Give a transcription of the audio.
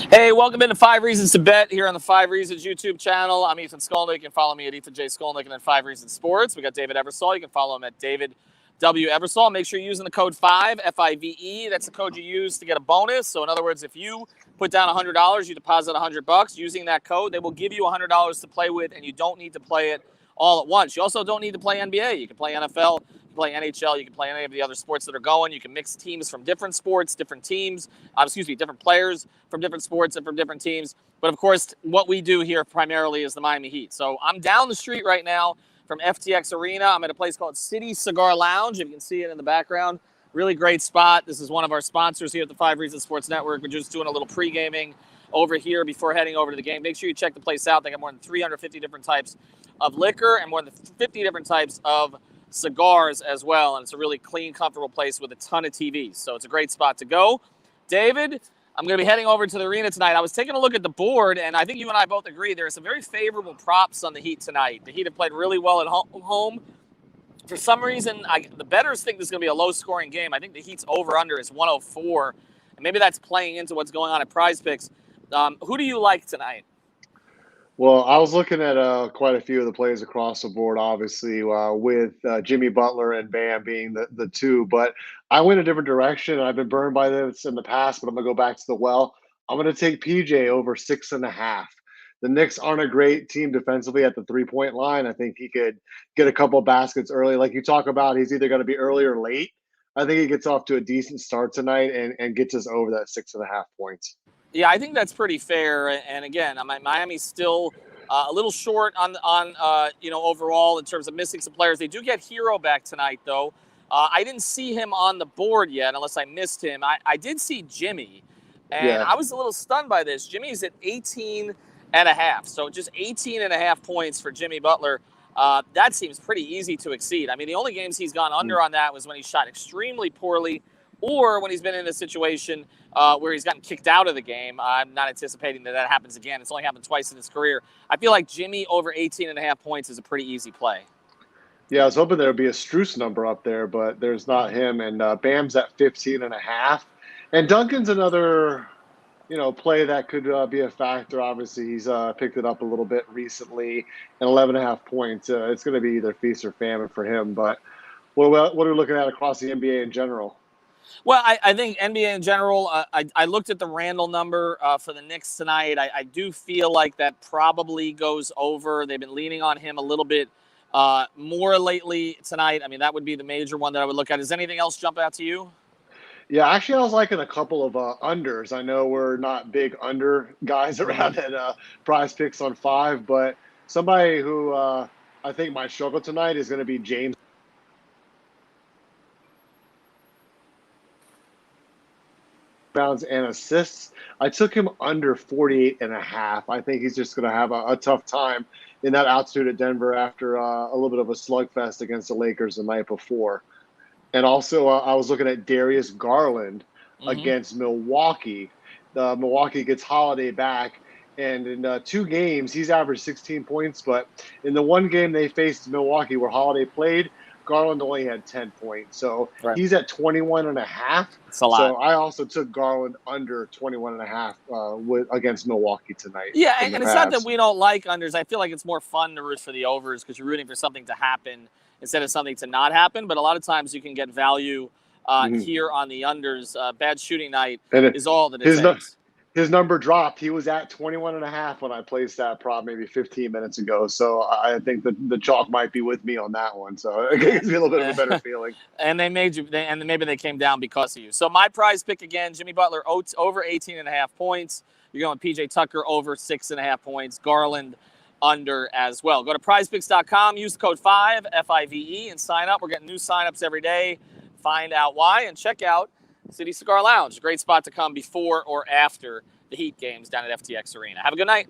Hey, welcome into 5 Reasons to Bet here on the 5 Reasons YouTube channel. I'm Ethan Skolnick. You can follow me at Ethan J. Skolnick and then 5 Reasons Sports. We got David Eversole. You can follow him at David W. Eversole. Make sure you're using the code 5, F-I-V-E. That's the code you use to get a bonus. So in other words, if you put down $100, you deposit $100. Using that code, they will give you $100 to play with, and you don't need to play it all at once. You also don't need to play NBA. You can play NFL, you can play NHL, you can play any of the other sports that are going. You can mix teams from different sports, different teams, different players from different sports and from different teams. But of course, what we do here primarily is the Miami Heat. So I'm down the street right now from FTX Arena. I'm at a place called City Cigar Lounge. If you can see it in the background, really great spot. This is one of our sponsors here at the 5 Reasons Sports Network. We're just doing a little pre-gaming over here before heading over to the game. Make sure you check the place out. They got more than 350 different types of liquor and more than 50 different types of cigars as well. And it's a really clean, comfortable place with a ton of TVs. So it's a great spot to go. David, I'm going to be heading over to the arena tonight. I was taking a look at the board, and I think you and I both agree there are some very favorable props on the Heat tonight. The Heat have played really well at home. For some reason, the bettors think this is going to be a low-scoring game. I think the Heat's over-under is 104, and maybe that's playing into what's going on at PrizePicks. Who do you like tonight? Well, I was looking at quite a few of the plays across the board, obviously, with Jimmy Butler and Bam being the two. But I went a different direction. I've been burned by this in the past, but I'm going to go back to the well. I'm going to take PJ over 6.5. The Knicks aren't a great team defensively at the three-point line. I think he could get a couple of baskets early. Like you talk about, he's either going to be early or late. I think he gets off to a decent start tonight and gets us over that 6.5 points. Yeah, I think that's pretty fair. And again, Miami's still a little short on overall in terms of missing some players. They do get Hero back tonight, though. I didn't see him on the board yet, unless I missed him. I did see Jimmy, and I was a little stunned by this. Jimmy's at 18.5, so just 18.5 points for Jimmy Butler. That seems pretty easy to exceed. I mean, the only games he's gone under on that was when he shot extremely poorly, or when he's been in a situation where he's gotten kicked out of the game. I'm not anticipating that happens again. It's only happened twice in his career. I feel like Jimmy over 18.5 points is a pretty easy play. Yeah, I was hoping there would be a Strus number up there, but there's not him. And Bam's at 15.5. And Duncan's another, play that could be a factor. Obviously, he's picked it up a little bit recently, and 11.5 points. It's going to be either feast or famine for him. But what are we looking at across the NBA in general? Well, I think NBA in general, I looked at the Randall number for the Knicks tonight. I do feel like that probably goes over. They've been leaning on him a little bit more lately tonight. I mean, that would be the major one that I would look at. Does anything else jump out to you? Yeah, actually, I was liking a couple of unders. I know we're not big under guys around at PrizePicks on 5, but somebody who I think might struggle tonight is going to be James. Rebounds and assists. I took him under 48.5. I think he's just going to have a tough time in that altitude at Denver after a little bit of a slugfest against the Lakers the night before. And also, I was looking at Darius Garland against Milwaukee. Milwaukee gets Holiday back, and in 2 games, he's averaged 16 points. But in the one game they faced Milwaukee where Holiday played, Garland only had 10 points. So he's at 21.5. It's a lot. So I also took Garland under 21.5 against Milwaukee tonight. Yeah, and it's not that we don't like unders. I feel like it's more fun to root for the overs because you're rooting for something to happen instead of something to not happen. But a lot of times you can get value here on the unders. Bad shooting night is all that it takes. His number dropped. He was at 21.5 when I placed that prop maybe 15 minutes ago. So I think the chalk might be with me on that one. So it gives me a little bit of a better feeling. And they made you, and maybe they came down because of you. So my prize pick again: Jimmy Butler over 18.5 points. You're going PJ Tucker over 6.5 points. Garland under as well. Go to PrizePicks.com. Use the code 5 F-I-V-E and sign up. We're getting new signups every day. Find out why and check out City Cigar Lounge. Great spot to come before or after the Heat games down at FTX Arena. Have a good night.